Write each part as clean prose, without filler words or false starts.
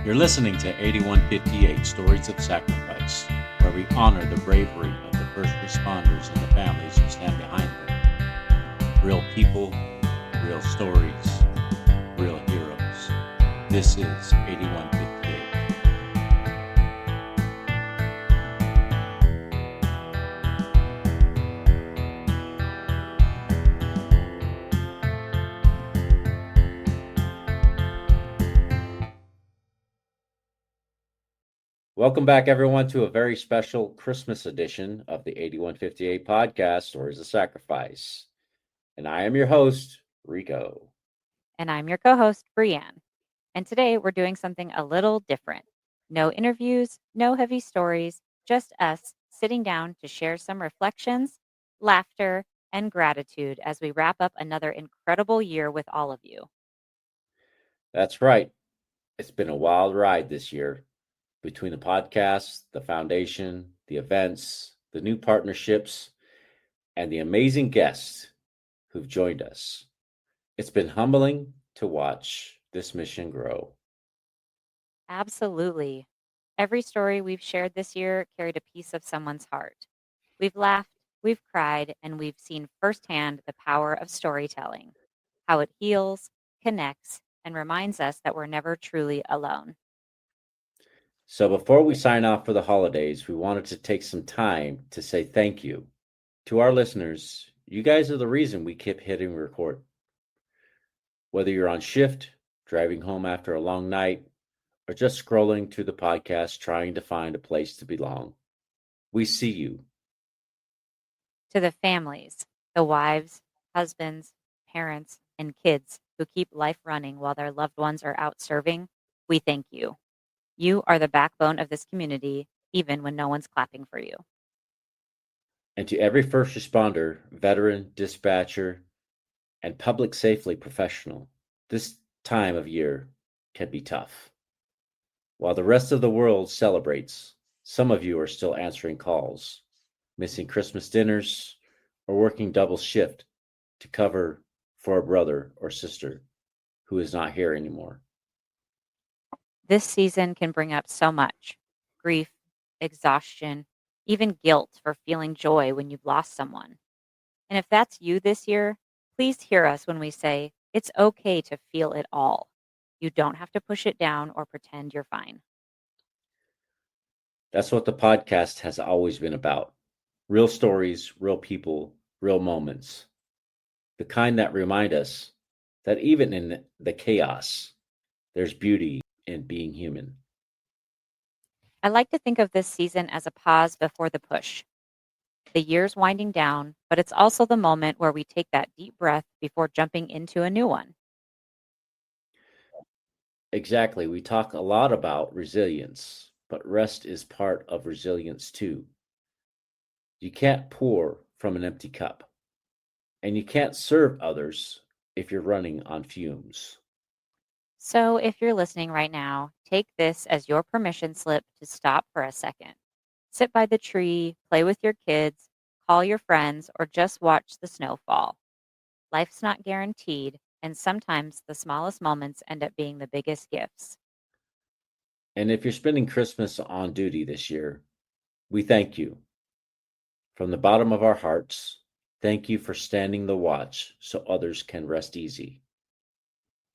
You're listening to 8158 Stories of Sacrifice, where we honor the bravery of the first responders and the families who stand behind them. Real people, real stories, real heroes. This is 8158. Welcome back, everyone, to a very special Christmas edition of the 8158 podcast, Stories of Sacrifice. And I am your host, Rico. And I'm your co host, BriAnn. And today we're doing something a little different. No interviews, no heavy stories, just us sitting down to share some reflections, laughter, and gratitude as we wrap up another incredible year with all of you. That's right. It's been a wild ride this year between the podcast, the foundation, the events, the new partnerships, and the amazing guests who've joined us. It's been humbling to watch this mission grow. Absolutely. Every story we've shared this year carried a piece of someone's heart. We've laughed, we've cried, and we've seen firsthand the power of storytelling, how it heals, connects, and reminds us that we're never truly alone. So before we sign off for the holidays, we wanted to take some time to say thank you to our listeners. You guys are the reason we keep hitting record. Whether you're on shift, driving home after a long night, or just scrolling through the podcast trying to find a place to belong, we see you. To the families, the wives, husbands, parents, and kids who keep life running while their loved ones are out serving, we thank you. You are the backbone of this community, even when no one's clapping for you. And to every first responder, veteran, dispatcher, and public safety professional, this time of year can be tough. While the rest of the world celebrates, some of you are still answering calls, missing Christmas dinners, or working double shift to cover for a brother or sister who is not here anymore. This season can bring up so much grief, exhaustion, even guilt for feeling joy when you've lost someone. And if that's you this year, please hear us when we say it's okay to feel it all. You don't have to push it down or pretend you're fine. That's what the podcast has always been about. Real stories, real people, real moments. The kind that remind us that even in the chaos, there's beauty in being human. I like to think of this season as a pause before the push. The year's winding down, but it's also the moment where we take that deep breath before jumping into a new one. Exactly. We talk a lot about resilience, but rest is part of resilience too. You can't pour from an empty cup, and you can't serve others if you're running on fumes. So if you're listening right now, take this as your permission slip to stop for a second. Sit by the tree, play with your kids, call your friends, or just watch the snow fall. Life's not guaranteed, and sometimes the smallest moments end up being the biggest gifts. And if you're spending Christmas on duty this year, we thank you. From the bottom of our hearts, thank you for standing the watch so others can rest easy.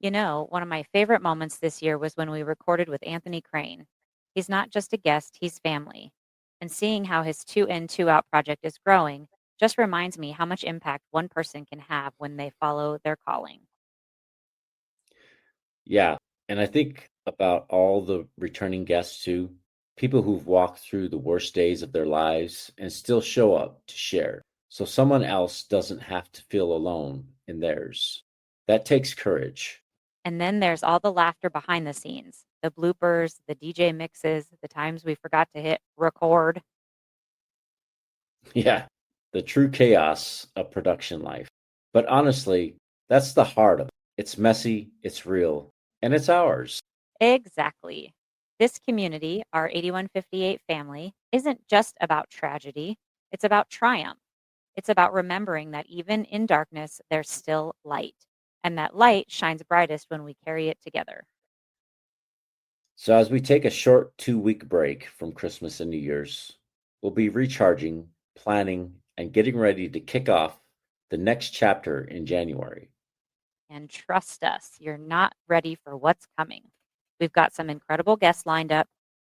You know, one of my favorite moments this year was when we recorded with Anthony Crane. He's not just a guest, he's family. And seeing how his 2 in, 2 out project is growing just reminds me how much impact one person can have when they follow their calling. Yeah, and I think about all the returning guests too, people who've walked through the worst days of their lives and still show up to share. So someone else doesn't have to feel alone in theirs. That takes courage. And then there's all the laughter behind the scenes, the bloopers, the DJ mixes, the times we forgot to hit record. Yeah, the true chaos of production life. But honestly, that's the heart of it. It's messy, it's real, and it's ours. Exactly. This community, our 8158 family, isn't just about tragedy, it's about triumph. It's about remembering that even in darkness, there's still light, and that light shines brightest when we carry it together. So, as we take a short 2 week break from Christmas and New Year's, we'll be recharging, planning, and getting ready to kick off the next chapter in January. And trust us, you're not ready for what's coming. We've got some incredible guests lined up,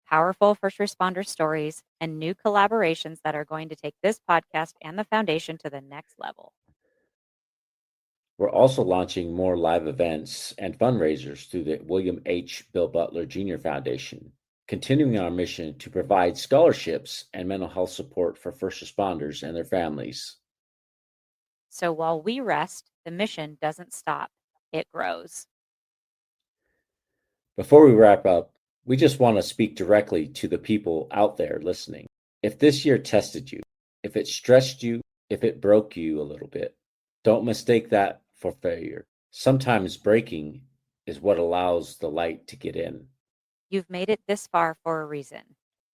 powerful first responder stories, and new collaborations that are going to take this podcast and the foundation to the next level. We're also launching more live events and fundraisers through the William H. Bill Butler Jr. Foundation, continuing our mission to provide scholarships and mental health support for first responders and their families. So while we rest, the mission doesn't stop, it grows. Before we wrap up, we just want to speak directly to the people out there listening. If this year tested you, if it stressed you, if it broke you a little bit, don't mistake that for failure. Sometimes breaking is what allows the light to get in. You've made it this far for a reason.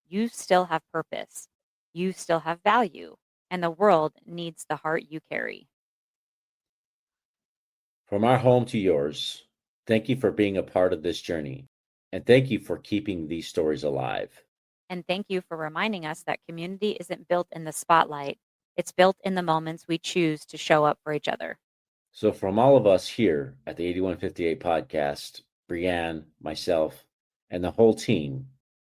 You still have purpose. You still have value. And the world needs the heart you carry. From our home to yours, thank you for being a part of this journey. And thank you for keeping these stories alive. And thank you for reminding us that community isn't built in the spotlight, it's built in the moments we choose to show up for each other. So, from all of us here at the 8158 podcast, BriAnn, myself, and the whole team,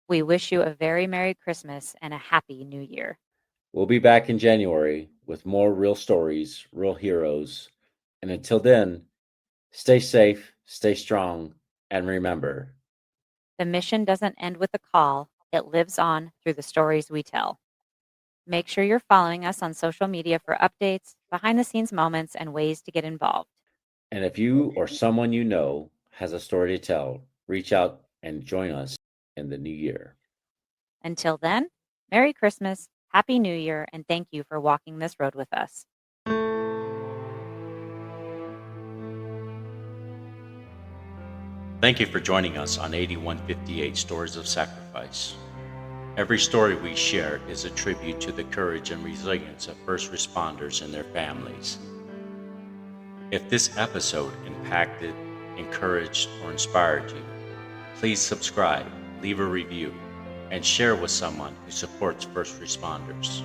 We wish you a very Merry Christmas and a Happy New Year. we'll be back in January with more real stories, real heroes. And until then, stay safe, stay strong, and remember, The mission doesn't end with a call, it lives on through the stories we tell. Make sure you're following us on social media for updates, behind the scenes moments, and ways to get involved. and if you or someone you know has a story to tell, reach out and join us in the new year. Until then, Merry Christmas, Happy New Year, and thank you for walking this road with us. Thank you for joining us on 8158 Stories of Sacrifice. Every story we share is a tribute to the courage and resilience of first responders and their families. If this episode impacted, encouraged, or inspired you, please subscribe, leave a review, and share with someone who supports first responders.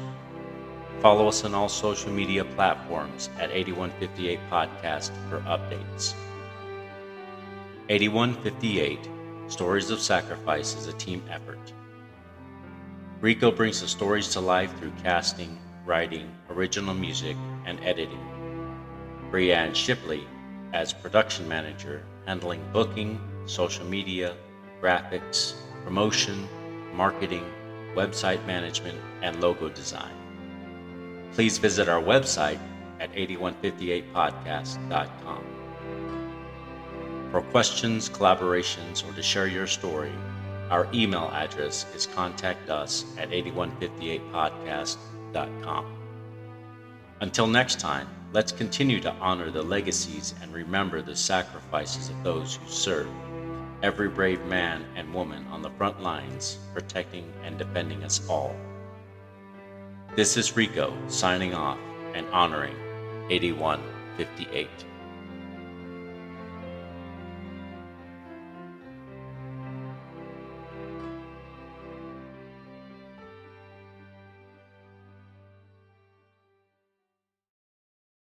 Follow us on all social media platforms at 8158 Podcast for updates. 8158 Stories of Sacrifice is a team effort. Rico brings the stories to life through casting, writing, original music, and editing. BriAnn Shipley as production manager, handling booking, social media, graphics, promotion, marketing, website management, and logo design. Please visit our website at 8158podcast.com. For questions, collaborations, or to share your story, our email address is contactus@8158podcast.com. Until next time, let's continue to honor the legacies and remember the sacrifices of those who serve, every brave man and woman on the front lines, protecting and defending us all. This is Rico signing off and honoring 8158.